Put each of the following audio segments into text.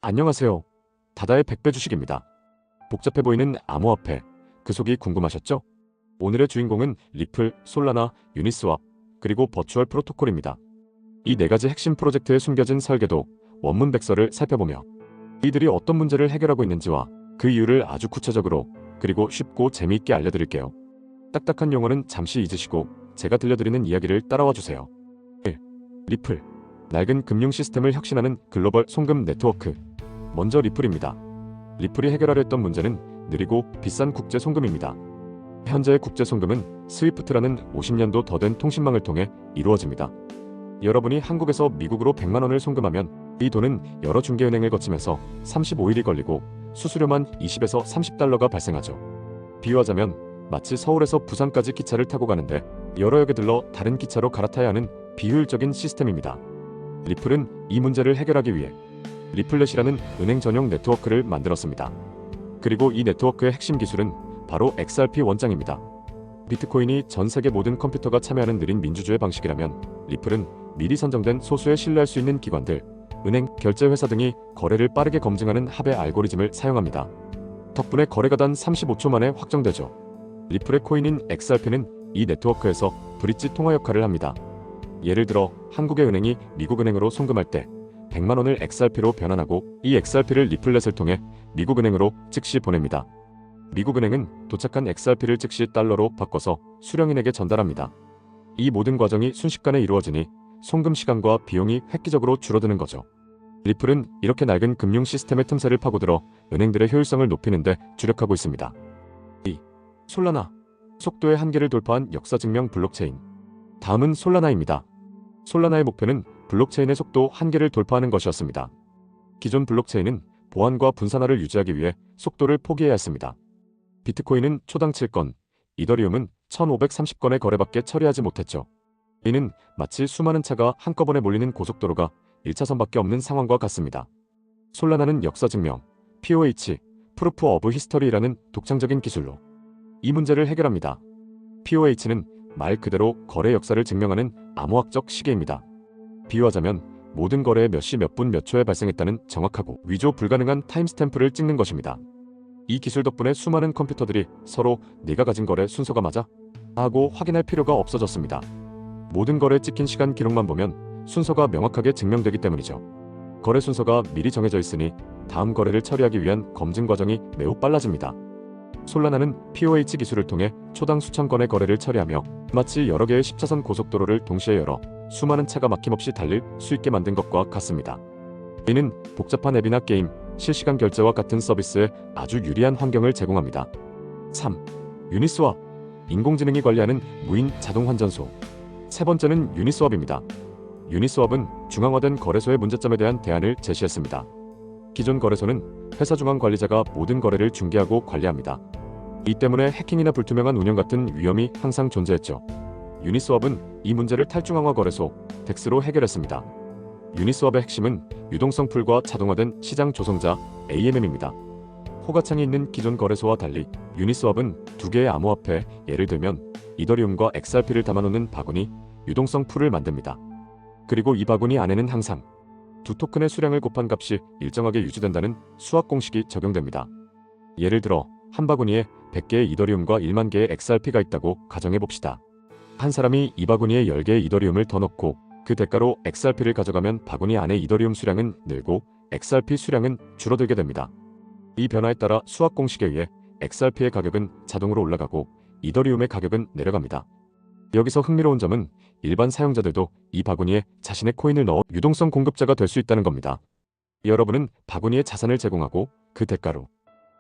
안녕하세요. 다다의 100배 주식입니다. 복잡해 보이는 암호화폐, 그 속이 궁금하셨죠? 오늘의 주인공은 리플, 솔라나, 유니스왑, 그리고 버추얼 프로토콜입니다. 이 네 가지 핵심 프로젝트에 숨겨진 설계도, 원문백서를 살펴보며 이들이 어떤 문제를 해결하고 있는지와 그 이유를 아주 구체적으로 그리고 쉽고 재미있게 알려드릴게요. 딱딱한 용어는 잠시 잊으시고 제가 들려드리는 이야기를 따라와 주세요. 1. 리플, 낡은 금융 시스템을 혁신하는 글로벌 송금 네트워크. 먼저 리플입니다. 리플이 해결하려 했던 문제는 느리고 비싼 국제 송금입니다. 현재의 국제 송금은 스위프트라는 50년도 더 된 통신망을 통해 이루어집니다. 여러분이 한국에서 미국으로 100만 원을 송금하면 이 돈은 여러 중개은행을 거치면서 35일이 걸리고 수수료만 20에서 30달러가 발생하죠. 비유하자면 마치 서울에서 부산까지 기차를 타고 가는데 여러 역에 들러 다른 기차로 갈아타야 하는 비효율적인 시스템입니다. 리플은 이 문제를 해결하기 위해 리플렛이라는 은행 전용 네트워크를 만들었습니다. 그리고 이 네트워크의 핵심 기술은 바로 XRP 원장입니다. 비트코인이 전 세계 모든 컴퓨터가 참여하는 느린 민주주의 방식이라면 리플은 미리 선정된 소수의 신뢰할 수 있는 기관들, 은행, 결제회사 등이 거래를 빠르게 검증하는 합의 알고리즘을 사용합니다. 덕분에 거래가 단 35초 만에 확정되죠. 리플의 코인인 XRP는 이 네트워크에서 브릿지 통화 역할을 합니다. 예를 들어 한국의 은행이 미국 은행으로 송금할 때 100만 원을 XRP로 변환하고 이 XRP를 리플렛을 통해 미국 은행으로 즉시 보냅니다. 미국 은행은 도착한 XRP를 즉시 달러로 바꿔서 수령인에게 전달합니다. 이 모든 과정이 순식간에 이루어지니 송금 시간과 비용이 획기적으로 줄어드는 거죠. 리플은 이렇게 낡은 금융 시스템의 틈새를 파고들어 은행들의 효율성을 높이는 데 주력하고 있습니다. 2. 솔라나, 속도의 한계를 돌파한 역사 증명 블록체인. 다음은 솔라나입니다. 솔라나의 목표는 블록체인의 속도 한계를 돌파하는 것이었습니다. 기존 블록체인은 보안과 분산화를 유지하기 위해 속도를 포기해야 했습니다. 비트코인은 초당 7건, 이더리움은 1530건의 거래밖에 처리하지 못했죠. 이는 마치 수많은 차가 한꺼번에 몰리는 고속도로가 1차선밖에 없는 상황과 같습니다. 솔라나는 역사 증명, POH, Proof of History라는 독창적인 기술로 이 문제를 해결합니다. POH는 말 그대로 거래 역사를 증명하는 암호학적 시계입니다. 비유하자면 모든 거래에 몇 시 몇 분 몇 초에 발생했다는 정확하고 위조 불가능한 타임스탬프를 찍는 것입니다. 이 기술 덕분에 수많은 컴퓨터들이 서로 네가 가진 거래 순서가 맞아? 하고 확인할 필요가 없어졌습니다. 모든 거래에 찍힌 시간 기록만 보면 순서가 명확하게 증명되기 때문이죠. 거래 순서가 미리 정해져 있으니 다음 거래를 처리하기 위한 검증 과정이 매우 빨라집니다. 솔라나는 POH 기술을 통해 초당 수천 건의 거래를 처리하며 마치 여러 개의 10차선 고속도로를 동시에 열어 수많은 차가 막힘없이 달릴 수 있게 만든 것과 같습니다. 이는 복잡한 앱이나 게임, 실시간 결제와 같은 서비스에 아주 유리한 환경을 제공합니다. 3. 유니스왑, 인공지능이 관리하는 무인 자동 환전소. 세 번째는 유니스왑입니다. 유니스왑은 중앙화된 거래소의 문제점에 대한 대안을 제시했습니다. 기존 거래소는 회사 중앙 관리자가 모든 거래를 중개하고 관리합니다. 이 때문에 해킹이나 불투명한 운영 같은 위험이 항상 존재했죠. 유니스왑은 이 문제를 탈중앙화 거래소, 덱스로 해결했습니다. 유니스왑의 핵심은 유동성 풀과 자동화된 시장 조성자, AMM입니다. 호가창이 있는 기존 거래소와 달리 유니스왑은 두 개의 암호화폐, 예를 들면 이더리움과 XRP를 담아놓는 바구니, 유동성 풀을 만듭니다. 그리고 이 바구니 안에는 항상 두 토큰의 수량을 곱한 값이 일정하게 유지된다는 수학 공식이 적용됩니다. 예를 들어 한 바구니에 100개의 이더리움과 1만 개의 XRP가 있다고 가정해봅시다. 한 사람이 이 바구니에 10개의 이더리움을 더 넣고 그 대가로 XRP를 가져가면 바구니 안의 이더리움 수량은 늘고 XRP 수량은 줄어들게 됩니다. 이 변화에 따라 수학 공식에 의해 XRP의 가격은 자동으로 올라가고 이더리움의 가격은 내려갑니다. 여기서 흥미로운 점은 일반 사용자들도 이 바구니에 자신의 코인을 넣어 유동성 공급자가 될 수 있다는 겁니다. 여러분은 바구니에 자산을 제공하고 그 대가로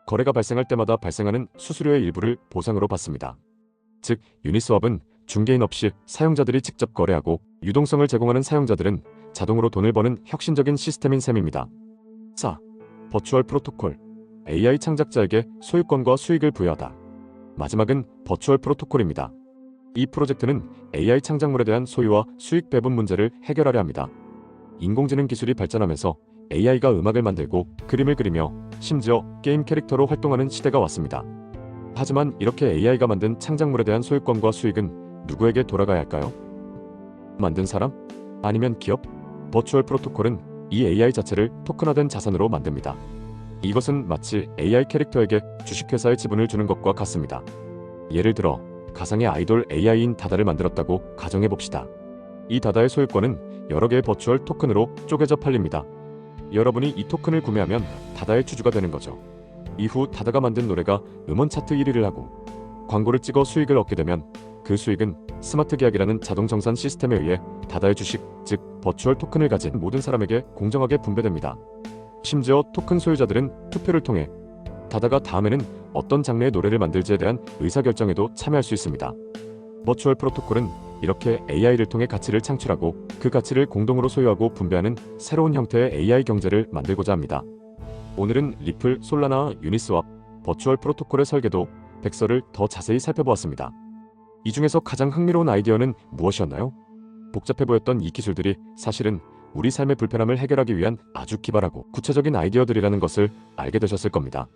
거래가 발생할 때마다 발생하는 수수료의 일부를 보상으로 받습니다. 즉, 유니스왑은 중개인 없이 사용자들이 직접 거래하고 유동성을 제공하는 사용자들은 자동으로 돈을 버는 혁신적인 시스템인 셈입니다. 4. 버추얼 프로토콜, AI 창작자에게 소유권과 수익을 부여하다. 마지막은 버추얼 프로토콜입니다. 이 프로젝트는 AI 창작물에 대한 소유와 수익 배분 문제를 해결하려 합니다. 인공지능 기술이 발전하면서 AI가 음악을 만들고 그림을 그리며 심지어 게임 캐릭터로 활동하는 시대가 왔습니다. 하지만 이렇게 AI가 만든 창작물에 대한 소유권과 수익은 누구에게 돌아가야 할까요? 만든 사람? 아니면 기업? 버추얼 프로토콜은 이 AI 자체를 토큰화된 자산으로 만듭니다. 이것은 마치 AI 캐릭터에게 주식회사의 지분을 주는 것과 같습니다. 예를 들어 가상의 아이돌 AI인 다다를 만들었다고 가정해봅시다. 이 다다의 소유권은 여러 개의 버추얼 토큰으로 쪼개져 팔립니다. 여러분이 이 토큰을 구매하면 다다의 주주가 되는 거죠. 이후 다다가 만든 노래가 음원 차트 1위를 하고 광고를 찍어 수익을 얻게 되면 그 수익은 스마트 계약이라는 자동 정산 시스템에 의해 다다의 주식, 즉 버추얼 토큰을 가진 모든 사람에게 공정하게 분배됩니다. 심지어 토큰 소유자들은 투표를 통해 다다가 다음에는 어떤 장르의 노래를 만들지에 대한 의사결정에도 참여할 수 있습니다. 버추얼 프로토콜은 이렇게 AI를 통해 가치를 창출하고 그 가치를 공동으로 소유하고 분배하는 새로운 형태의 AI 경제를 만들고자 합니다. 오늘은 리플, 솔라나, 유니스왑, 버추얼 프로토콜의 설계도, 백서를 더 자세히 살펴보았습니다. 이 중에서 가장 흥미로운 아이디어는 무엇이었나요? 복잡해 보였던 이 기술들이 사실은 우리 삶의 불편함을 해결하기 위한 아주 기발하고 구체적인 아이디어들이라는 것을 알게 되셨을 겁니다.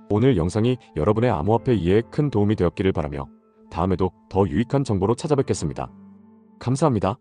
오늘 영상이 여러분의 암호화폐 이해에 큰 도움이 되었기를 바라며 다음에도 더 유익한 정보로 찾아뵙겠습니다. 감사합니다.